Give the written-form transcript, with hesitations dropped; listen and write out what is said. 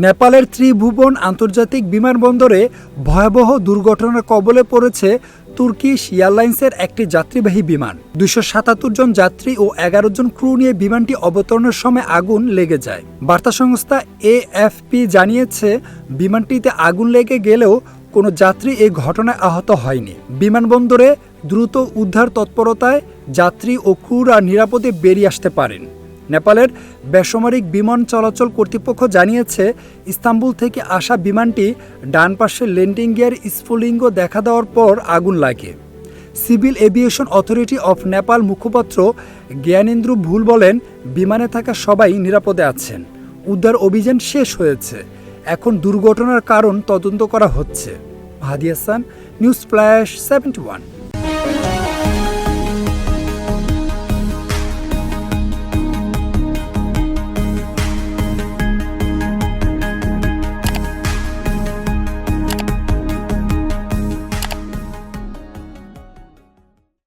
নেপালের ত্রিভুবন আন্তর্জাতিক বিমানবন্দরে ভয়াবহ দুর্ঘটনার কবলে পড়েছে তুর্কিশ এয়ারলাইন্সের একটি যাত্রীবাহী বিমান। ২৭৭ জন যাত্রী ও ১১ জন ক্রু নিয়ে বিমানটি অবতরণের সময় আগুন লেগে যায়। বার্তা সংস্থা এএফপি জানিয়েছে, বিমানটিতে আগুন লেগে গেলেও কোনো যাত্রী এই ঘটনায় আহত হয়নি। বিমানবন্দরে দ্রুত উদ্ধার তৎপরতায় যাত্রী ও ক্রুরা নিরাপদে বেরিয়ে আসতে পারেন। নেপালের বেসামরিক বিমান চলাচল কর্তৃপক্ষ জানিয়েছে, ইস্তাম্বুল থেকে আসা বিমানটি ডান পাশে ল্যান্ডিং গিয়ার স্ফুলিঙ্গ দেখা দেওয়ার পর আগুন লাগে। Civil aviation authority of Nepal মুখপাত্র জ্ঞানেন্দ্র ভুল বলেন, বিমানে থাকা সবাই নিরাপদে আছেন। উদ্ধার অভিযান শেষ হয়েছে। এখন দুর্ঘটনার কারণ তদন্ত করা হচ্ছে। হাদি হাসান, নিউজ ফ্ল্যাশ 71।